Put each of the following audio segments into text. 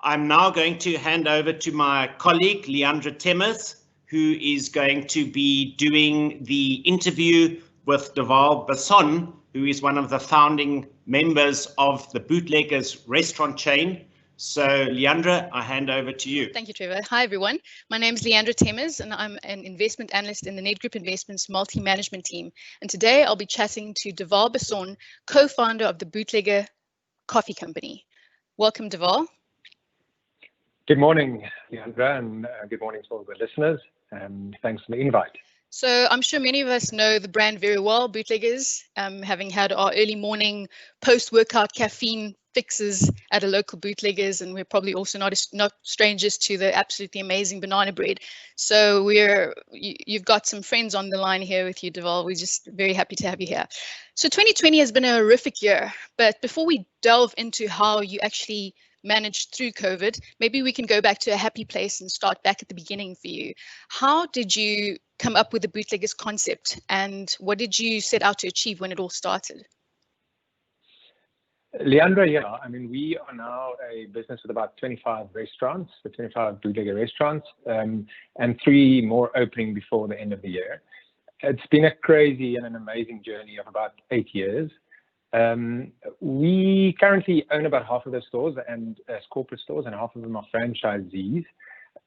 I'm now going to hand over to my colleague, Leandra Temmers, who is going to be doing the interview with Deval Basson, who is one of the founding members of the Bootleggers restaurant chain. So, Leandra, I hand over to you. Thank you, Trevor. Hi, everyone. My name is Leandra Temmers, and I'm an investment analyst in the Ned Group Investments multi-management team. And today I'll be chatting to Deval Basson, co-founder of the Bootlegger Coffee Company. Welcome, Deval. Good morning, Leandra, and good morning to all the listeners, and thanks for the invite. So I'm sure many of us know the brand very well, Bootleggers, having had our early morning post-workout caffeine fixes at a local Bootleggers, and we're probably also not strangers to the absolutely amazing banana bread. So you've got some friends on the line here with you, Deval. We're just very happy to have you here. So 2020 has been a horrific year, but before we delve into how you actually managed through COVID, maybe we can go back to a happy place and start back at the beginning for you. How did you come up with the Bootleggers concept, and what did you set out to achieve when it all started? Leandra, yeah, I mean, we are now a business with about 25 restaurants, 25 Bootlegger restaurants, and 3 more opening before the end of the year. It's been a crazy and an amazing journey of about 8 years. We currently own about half of the stores and as corporate stores, and half of them are franchisees.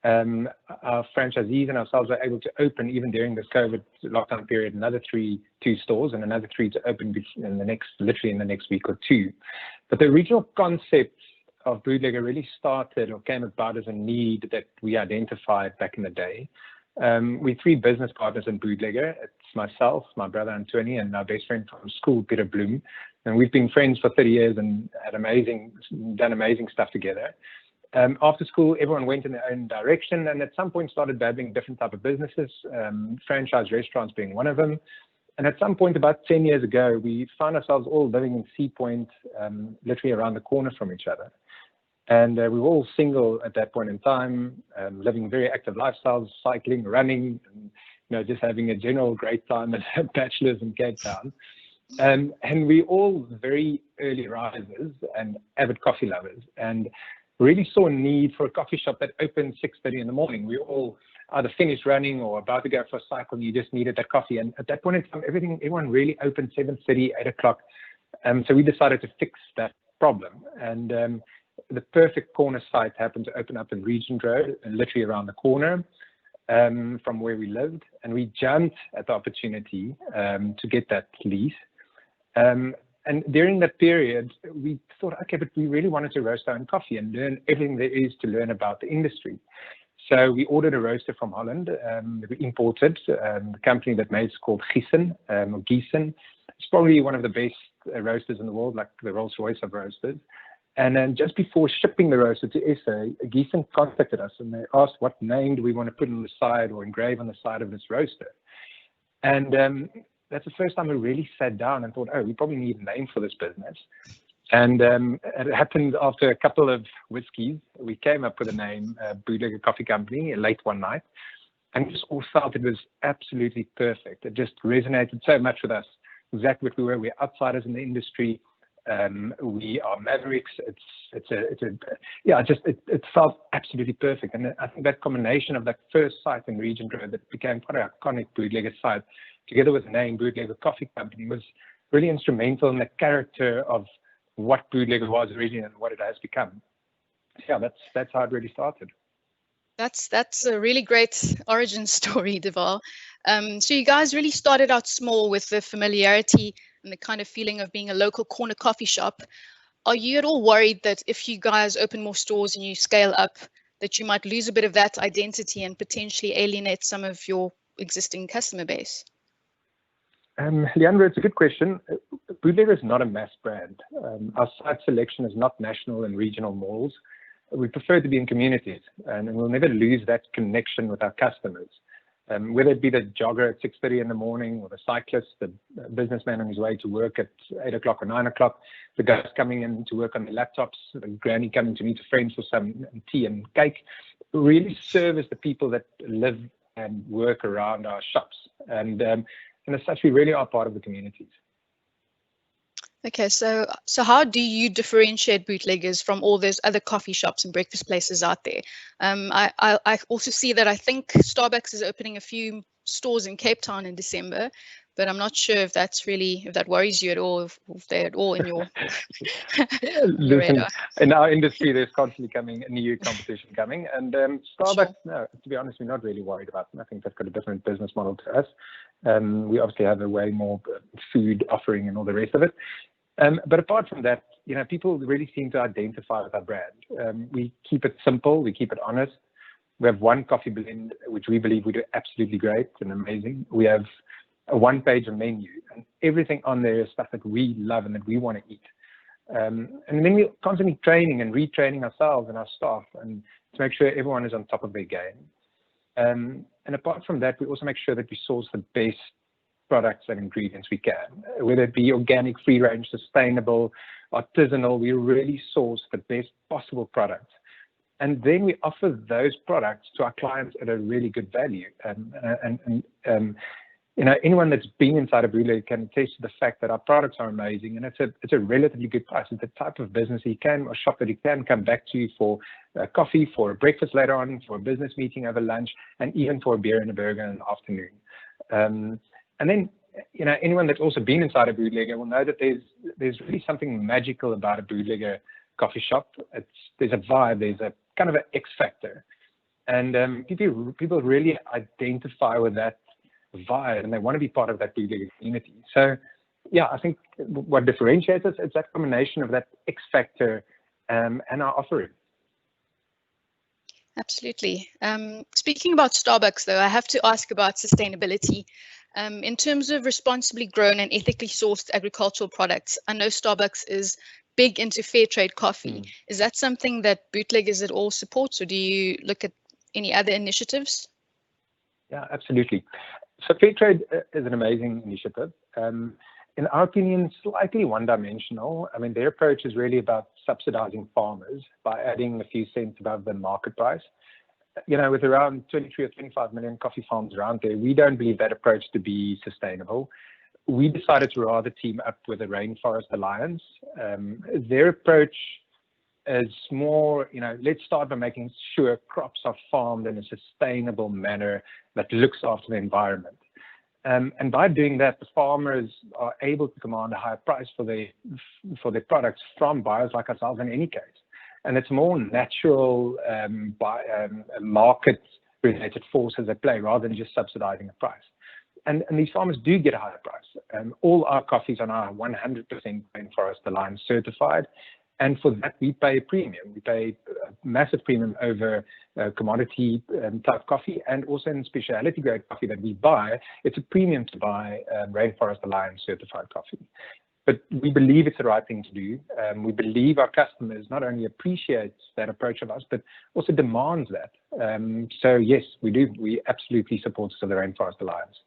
Our franchisees and ourselves are able to open, even during this COVID lockdown period, another 2 stores and another 3 to open literally in the next week or 2. But the original concept of Bootlegger really started or came about as a need that we identified back in the day. We're 3 business partners in Bootlegger. It's myself, my brother Anthony, and our best friend from school, Peter Bloom. And we've been friends for 30 years and done amazing stuff together. After school, everyone went in their own direction, and at some point started dabbling different type of businesses, franchise restaurants being one of them. And at some point about 10 years ago, we found ourselves all living in Sea Point, literally around the corner from each other. And we were all single at that point in time, living very active lifestyles, cycling, running, and just having a general great time as bachelors in Cape Town. And we all very early risers and avid coffee lovers, and really saw a need for a coffee shop that opened 6:30 in the morning. We all either finished running or about to go for a cycle, and you just needed that coffee. And at that point in time, everyone really opened 7:30, 8 o'clock. So we decided to fix that problem. And the perfect corner site happened to open up in Regent Road, literally around the corner from where we lived. And we jumped at the opportunity to get that lease. And during that period, we thought, okay, but we really wanted to roast our own coffee and learn everything there is to learn about the industry. So we ordered a roaster from Holland. We imported the company that made it's called Giesen, or Giesen. It's probably one of the best roasters in the world, like the Rolls Royce of roasters. And then just before shipping the roaster to SA, Giesen contacted us and they asked what name do we want to put on the side or engrave on the side of this roaster. And that's the first time we really sat down and thought, oh, we probably need a name for this business. And it happened after a couple of whiskeys. We came up with a name, Bootlegger Coffee Company, late one night. And we just all felt it was absolutely perfect. It just resonated so much with us. Exactly what we were. We're outsiders in the industry. We are mavericks. It felt absolutely perfect. And I think that combination of that first site in Regent Road that became quite an iconic Bootlegger site, together with the name Bootlegger Coffee Company, was really instrumental in the character of what Bootlegger was originally and what it has become. Yeah, that's how it really started. That's a really great origin story, Deval. So you guys really started out small with the familiarity and the kind of feeling of being a local corner coffee shop. Are you at all worried that if you guys open more stores and you scale up, that you might lose a bit of that identity and potentially alienate some of your existing customer base? Leandra, it's a good question. Bootlegger is not a mass brand. Our site selection is not national and regional malls. We prefer to be in communities, and we'll never lose that connection with our customers. Whether it be the jogger at 6:30 in the morning, or the cyclist, the businessman on his way to work at 8 o'clock or 9 o'clock, the guys coming in to work on their laptops, the granny coming to meet a friend for some tea and cake, really service the people that live and work around our shops. And as such, we really are part of the communities. Okay, so how do you differentiate Bootleggers from all those other coffee shops and breakfast places out there? I also see that I think Starbucks is opening a few stores in Cape Town in December, but I'm not sure if that worries you at all, if they're at all in your your Listen, radar. in our industry, there's constantly coming new competition coming, and Starbucks. Sure. No, to be honest, we're not really worried about them. I think they've got a different business model to us. We obviously have a way more food offering and all the rest of it. But apart from that, people really seem to identify with our brand. We keep it simple, we keep it honest. We have one coffee blend, which we believe we do absolutely great and amazing. We have a one-page menu, and everything on there is stuff that we love and that we want to eat. And then we're constantly training and retraining ourselves and our staff, and to make sure everyone is on top of their game. And apart from that, we also make sure that we source the best products and ingredients we can, whether it be organic, free range, sustainable, artisanal. We really source the best possible products, and then we offer those products to our clients at a really good value. Anyone that's been inside a Bootlegger can attest to the fact that our products are amazing, and it's a relatively good price. It's the type of business or shop that you can come back to for a coffee, for a breakfast later on, for a business meeting over lunch, and even for a beer and a burger in the afternoon. And then, anyone that's also been inside a Bootlegger will know that there's really something magical about a Bootlegger coffee shop. There's a vibe, there's a kind of an X factor, and people really identify with that vibe, and they want to be part of that Bootlegger community. So, yeah, I think what differentiates us is that combination of that X factor and our offering. Absolutely. Speaking about Starbucks, though, I have to ask about sustainability. In terms of responsibly grown and ethically sourced agricultural products, I know Starbucks is big into fair trade coffee. Is that something that Bootleggers at all supports, or do you look at any other initiatives? Yeah, absolutely. So fair trade is an amazing initiative. In our opinion, slightly one-dimensional. I mean, their approach is really about subsidizing farmers by adding a few cents above the market price. With around 23 or 25 million coffee farms around there, we don't believe that approach to be sustainable. We decided to rather team up with the Rainforest Alliance. Their approach is more, let's start by making sure crops are farmed in a sustainable manner that looks after the environment. And by doing that, the farmers are able to command a higher price for their products from buyers like ourselves in any case. And it's more natural market-related forces at play rather than just subsidizing a price. And these farmers do get a higher price. All our coffees are now 100% Rainforest Alliance certified. And for that, we pay a premium. We pay a massive premium over commodity type coffee, and also in specialty grade coffee that we buy. It's a premium to buy Rainforest Alliance certified coffee. But we believe it's the right thing to do. We believe our customers not only appreciate that approach of us, but also demands that. So yes, we do. We absolutely support the Rainforest Alliance.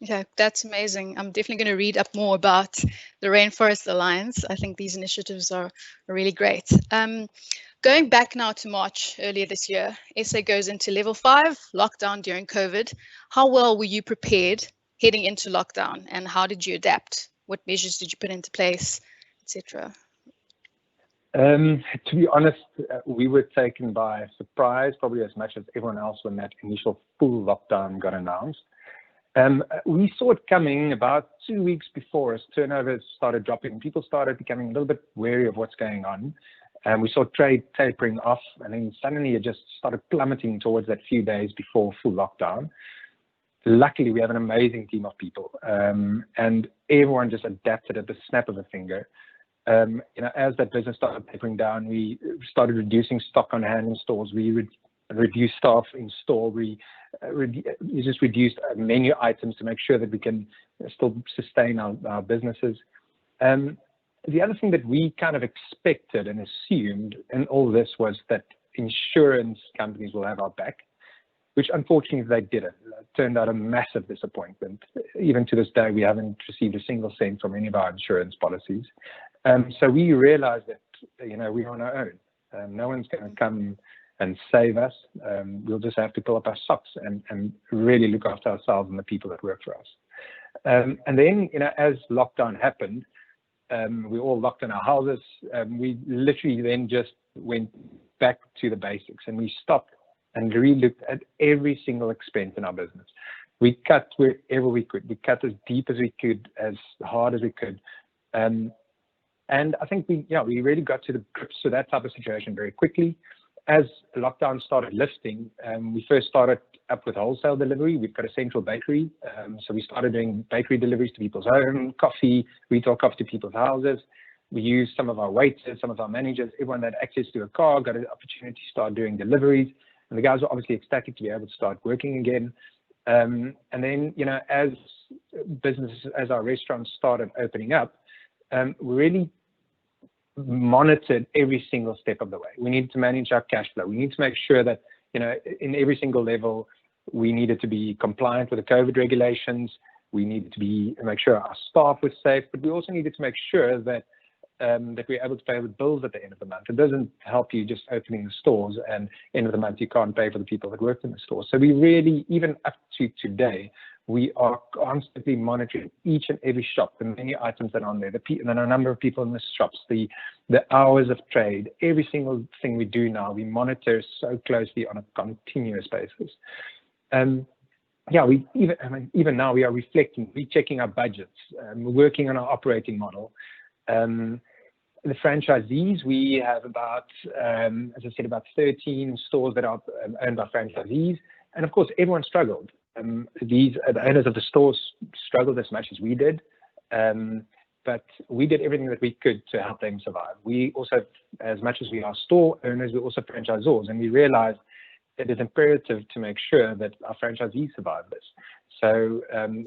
Okay, that's amazing. I'm definitely going to read up more about the Rainforest Alliance. I think these initiatives are really great. Going back now to March earlier this year, SA goes into level 5, lockdown during COVID. How well were you prepared heading into lockdown, and how did you adapt? What measures did you put into place, etc.? To be honest, we were taken by surprise, probably as much as everyone else, when that initial full lockdown got announced. We saw it coming about 2 weeks before as turnovers started dropping. People started becoming a little bit wary of what's going on. And we saw trade tapering off, and then suddenly it just started plummeting towards that few days before full lockdown. Luckily, we have an amazing team of people, and everyone just adapted at the snap of a finger. As that business started tapering down, we started reducing stock on hand in stores. We reduced staff in store. We just reduced menu items to make sure that we can still sustain our businesses. The other thing that we kind of expected and assumed in all this was that insurance companies will have our back, which unfortunately they didn't. It turned out a massive disappointment. Even to this day, we haven't received a single cent from any of our insurance policies. So we realized that, we're on our own. No one's going to come and save us. We'll just have to pull up our socks and really look after ourselves and the people that work for us. And then, as lockdown happened, we all locked in our houses. We literally then just went back to the basics, and we stopped and re-looked at every single expense in our business. We cut wherever we could. We cut as deep as we could, as hard as we could. And I think we really got to the grips with that type of situation very quickly. As lockdown started lifting, we first started up with wholesale delivery. We've got a central bakery, so we started doing bakery deliveries to people's home, retail coffee to people's houses. We used some of our waiters, some of our managers, everyone that had access to a car got an opportunity to start doing deliveries. And the guys were obviously ecstatic to be able to start working again. And then, as our restaurants started opening up, we really monitored every single step of the way. We needed to manage our cash flow. We need to make sure that, in every single level, we needed to be compliant with the COVID regulations. We needed to make sure our staff was safe, but we also needed to make sure that we're able to pay the bills at the end of the month. It doesn't help you just opening the stores and end of the month you can't pay for the people that worked in the stores. So we really, even up to today, we are constantly monitoring each and every shop, the many items that are on there, the number of people in the shops, the hours of trade, every single thing we do now, we monitor so closely on a continuous basis. Even now we are reflecting, rechecking our budgets, we're working on our operating model. The franchisees, we have about, as I said, about 13 stores that are owned by franchisees. And of course, everyone struggled. The owners of the stores struggled as much as we did. But we did everything that we could to help them survive. We also, as much as we are store owners, we're also franchisors. And we realized it is imperative to make sure that our franchisees survive this. So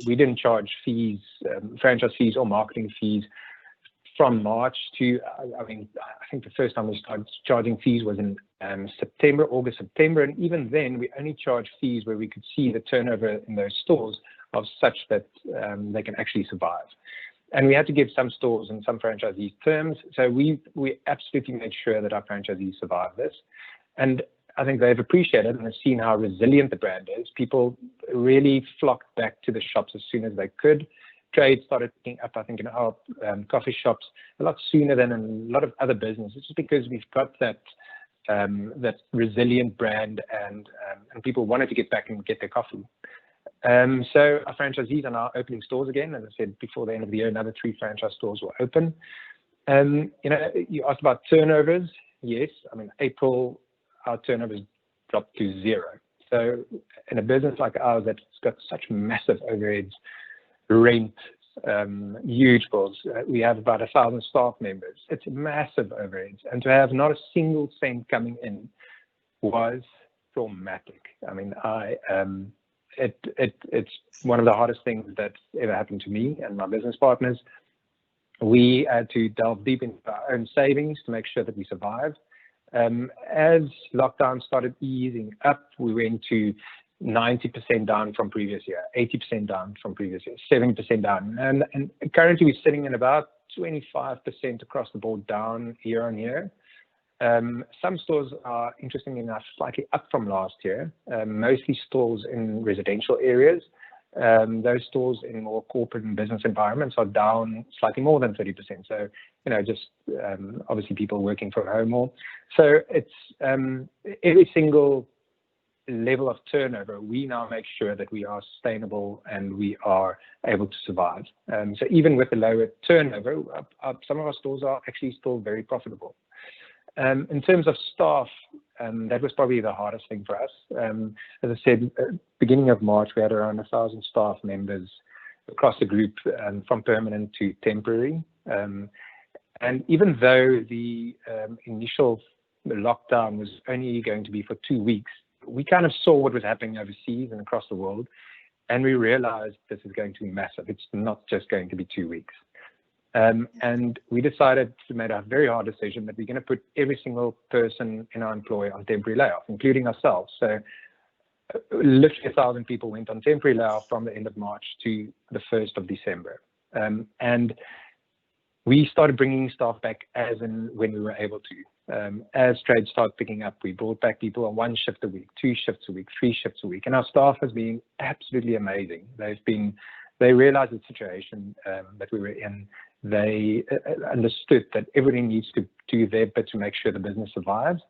we didn't charge fees, franchise fees or marketing fees from March to, I think the first time we started charging fees was in August, September. And even then, we only charged fees where we could see the turnover in those stores of such that they can actually survive. And we had to give some stores and some franchisees terms. So we absolutely made sure that our franchisees survive this. And I think they've appreciated and have seen how resilient the brand is. People really flocked back to the shops as soon as they could. Trade started picking up, I think, in our coffee shops a lot sooner than in a lot of other businesses, just because we've got that resilient brand and people wanted to get back and get their coffee. So our franchisees are now opening stores again. As I said, before the end of the year, another 3 franchise stores will open. You asked about turnovers. Yes, April, our turnovers dropped to 0. So in a business like ours that's got such massive overheads, rent, huge bills. We have about 1,000 staff members. It's massive overheads, and to have not a single cent coming in was traumatic. It's one of the hardest things that's ever happened to me and my business partners. We had to delve deep into our own savings to make sure that we survived. As lockdown started easing up, we went to 90% down from previous year, 80% down from previous year, 70% down. And currently we're sitting at about 25% across the board down year on year. Some stores are, interestingly enough, slightly up from last year, mostly stores in residential areas. Those stores in more corporate and business environments are down slightly more than 30%. So, obviously people working from home more. So it's every single level of turnover, we now make sure that we are sustainable and we are able to survive. So even with the lower turnover, some of our stores are actually still very profitable. In terms of staff, that was probably the hardest thing for us. As I said, beginning of March, we had around 1,000 staff members across the group, from permanent to temporary. And even though the initial lockdown was only going to be for 2 weeks, we kind of saw what was happening overseas and across the world, and we realized this is going to be massive. It's not just going to be 2 weeks. And we decided to make a very hard decision that we're going to put every single person in our employ on temporary layoff, including ourselves. So literally 1,000 people went on temporary layoff from the end of March to the 1st of December. And we started bringing staff back as and when we were able to. As trade started picking up, we brought back people on 1 shift a week, 2 shifts a week, 3 shifts a week. And our staff has been absolutely amazing. They realized the situation that we were in. They understood that everybody needs to do their bit to make sure the business survives.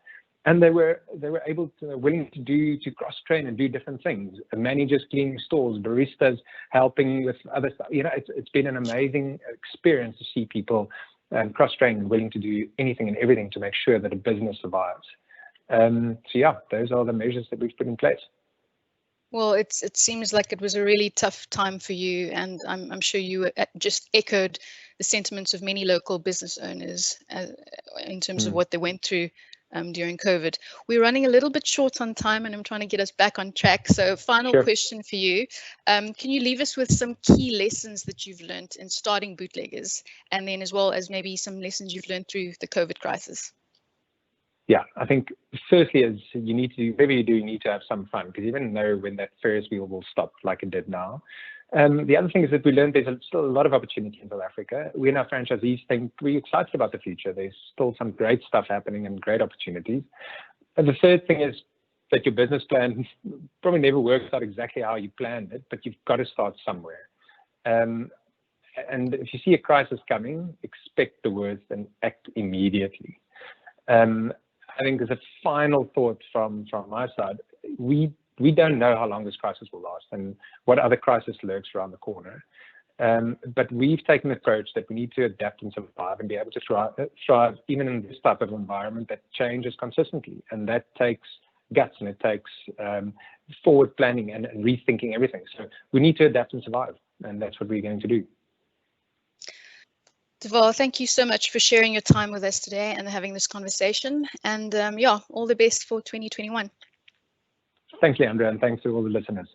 And they were willing to cross-train and do different things. Managers cleaning stores, baristas helping with other stuff. It's been an amazing experience to see people cross-train and willing to do anything and everything to make sure that a business survives. So yeah, those are the measures that we've put in place. Well, it seems like it was a really tough time for you, and I'm sure you just echoed the sentiments of many local business owners in terms of what they went through during COVID. We're running a little bit short on time, and I'm trying to get us back on track. So final question for you. Can you leave us with some key lessons that you've learned in starting Bootleggers, and then as well as maybe some lessons you've learned through the COVID crisis? Yeah, I think firstly is you need to, whatever you do, you need to have some fun, because you never know when that Ferris wheel will stop like it did now. The other thing is that we learned there's still a lot of opportunity in South Africa. We and our franchisees think we're excited about the future. There's still some great stuff happening and great opportunities. And the third thing is that your business plan probably never works out exactly how you planned it, but you've got to start somewhere. And if you see a crisis coming, expect the worst and act immediately. I think as a final thought from my side, we don't know how long this crisis will last and what other crisis lurks around the corner. But we've taken the approach that we need to adapt and survive and be able to thrive even in this type of environment that changes consistently. And that takes guts and it takes forward planning and rethinking everything. So we need to adapt and survive, and that's what we're going to do. Deval, thank you so much for sharing your time with us today and having this conversation. And yeah, all the best for 2021. Thanks, Leandra, and thanks to all the listeners.